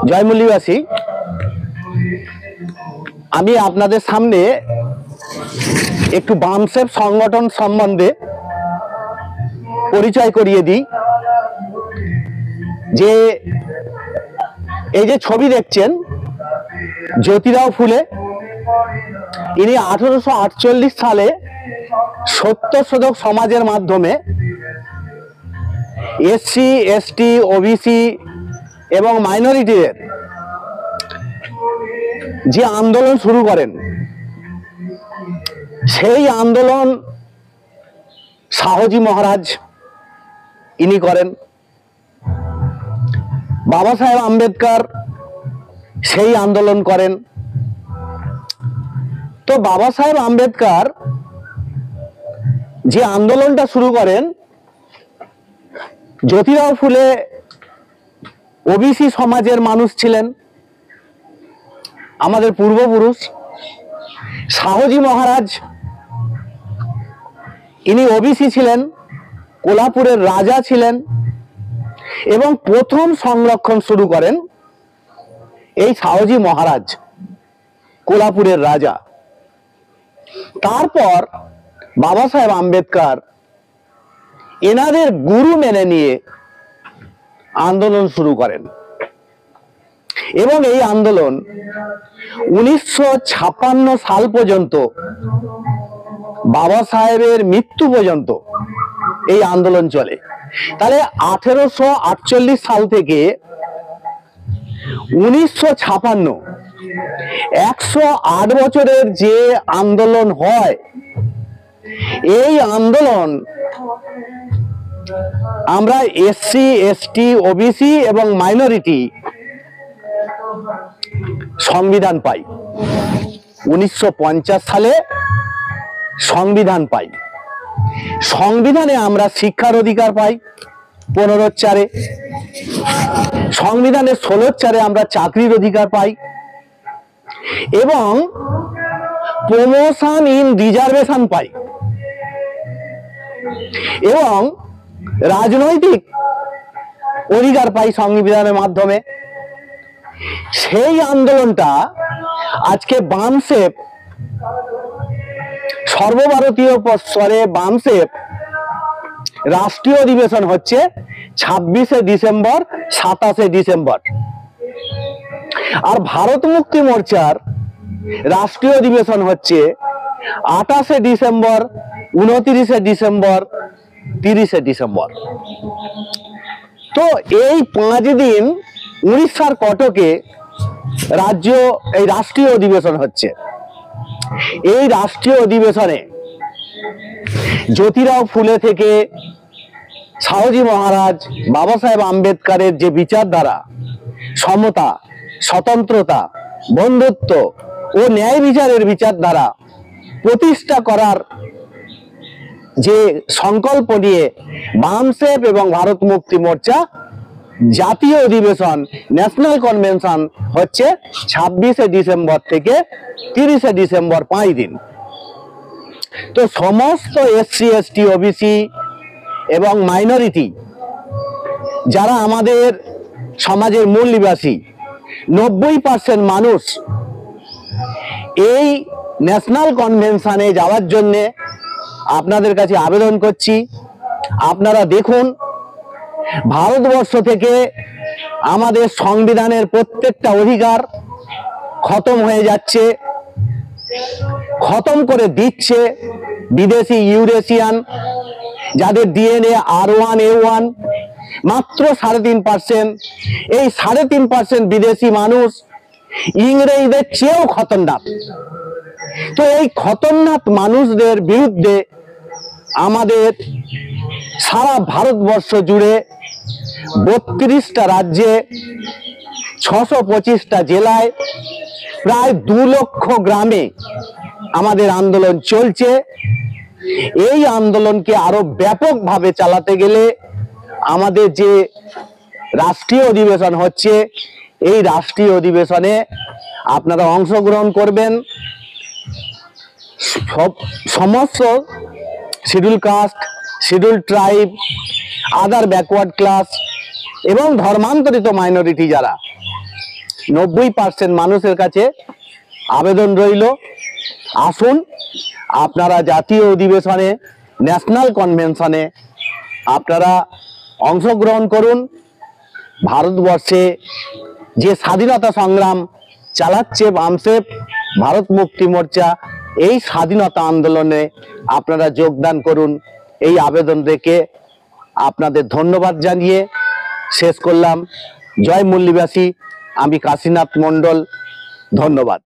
জয়মূল্যবাসী, আমি আপনাদের সামনে একটু বামসেফ সংগঠন সম্বন্ধে পরিচয় করিয়ে দিই। যে এই যে ছবি দেখছেন, জ্যোতিরাও ফুলে, ইনি 1848 সালে সত্যশোধক সমাজের মাধ্যমে এসসি, এসটি, ওবিসি এবং মাইনরিটিদের যে আন্দোলন শুরু করেন, সেই আন্দোলন শাহজি মহারাজ ইনি করেন। বাবা সাহেব আম্বেদকর সেই আন্দোলন করেন। তো বাবা সাহেব আম্বেদকর যে আন্দোলনটা শুরু করেন, জ্যোতিরাও ফুলে ওবিসি সমাজের মানুষ ছিলেন, আমাদের পূর্বপুরুষ। শাহজি মহারাজ ইনি ওবিসি ছিলেন, কোলাপুরের রাজা ছিলেন এবং প্রথম সংরক্ষণ শুরু করেন এই শাহজি মহারাজ, কোলাপুরের রাজা। তারপর বাবা সাহেব আম্বেদকর এনাদের গুরু মেনে নিয়ে আন্দোলন শুরু করেন এবং এই আন্দোলন 1956 সাল পর্যন্ত, বাবা সাহেবের মৃত্যু পর্যন্ত এই আন্দোলন চলে। তাহলে 1848 সাল থেকে 1956, 108 বছরের যে আন্দোলন হয়, এই আন্দোলন আমরা এসসি, এসটি, ওবিসি এবং মাইনরিটি সংবিধান পাই। 1950 সালে সংবিধান পাই। সংবিধানে আমরা শিক্ষার অধিকার পাই 15-4, সংবিধানের 16-4 আমরা চাকরির অধিকার পাই এবং প্রমোশন ইন রিজার্ভেশন পাই এবং রাজনৈতিক অধিকার পাই সংবিধানের মাধ্যমে। সেই আন্দোলনটা আজকে বামসেফ, সর্বভারতীয় স্তরে বামসেফ রাষ্ট্রীয় অধিবেশন হচ্ছে 26শে ডিসেম্বর, 27শে ডিসেম্বর। আর ভারত মুক্তি মোর্চার রাষ্ট্রীয় অধিবেশন হচ্ছে 28শে ডিসেম্বর, 29শে ডিসেম্বর, 30শে ডিসেম্বর। তো এই 5 দিন উড়িষ্যার কটকে এই রাষ্ট্রীয় অধিবেশন হচ্ছে। এই রাষ্ট্রীয় অধিবেশনে জ্যোতিরাও ফুলে থেকে শাহজি মহারাজ, বাবা সাহেব আম্বেদকরের যে বিচারধারা, সমতা, স্বতন্ত্রতা, বন্ধুত্ব ও ন্যায় বিচারের বিচারধারা প্রতিষ্ঠা করার যে সংকল্প নিয়ে বামসেফ এবং ভারত মুক্তি মোর্চা জাতীয় অধিবেশন, ন্যাশনাল কনভেনশন হচ্ছে 26শে ডিসেম্বর থেকে 30শে ডিসেম্বর, 5 দিন। তো সমস্ত এসসি, এসটি, ওবিসি এবং মাইনরিটি যারা আমাদের সমাজের মূল নিবাসী, 90% মানুষ এই ন্যাশনাল কনভেনশনে যাওয়ার জন্য আপনাদের কাছে আবেদন করছি। আপনারা দেখুন, ভারতবর্ষ থেকে আমাদের সংবিধানের প্রত্যেকটা অধিকার খতম হয়ে যাচ্ছে, খতম করে দিচ্ছে বিদেশি ইউরেশিয়ান, যাদের ডিএনএ R1A1 মাত্র 3.5%। এই 3.5% বিদেশি মানুষ ইংরেজদের চেয়েও খতরনাক। তো এই খতরনাক মানুষদের বিরুদ্ধে আমাদের সারা ভারতবর্ষ জুড়ে 32টা রাজ্যে, 625টা জেলায়, প্রায় 2 লক্ষ গ্রামে আমাদের আন্দোলন চলছে। এই আন্দোলনকে আরো ব্যাপকভাবে চালাতে গেলে আমাদের যে রাষ্ট্রীয় অধিবেশন হচ্ছে, এই রাষ্ট্রীয় অধিবেশনে আপনারা অংশগ্রহণ করবেন। সমস্ত schedule caste, schedule tribe, other backward class এবং ধর্মান্তরিত মাইনরিটি যারা 90% মানুষের কাছে আবেদন রইল, আসুন আপনারা জাতীয় অধিবেশনে, ন্যাশনাল কনভেনশনে আপনারা অংশগ্রহণ করুন। ভারতবর্ষে যে স্বাধীনতা সংগ্রাম চালাচ্ছে বামসেফ ভারত মুক্তি মোর্চা, এই স্বাধীনতা আন্দোলনে আপনারা যোগদান করুন। এই আবেদন রেখে আপনাদের ধন্যবাদ জানিয়ে শেষ করলাম। জয় মুরলীবাসী, আমি কাশীনাথ মণ্ডল, ধন্যবাদ।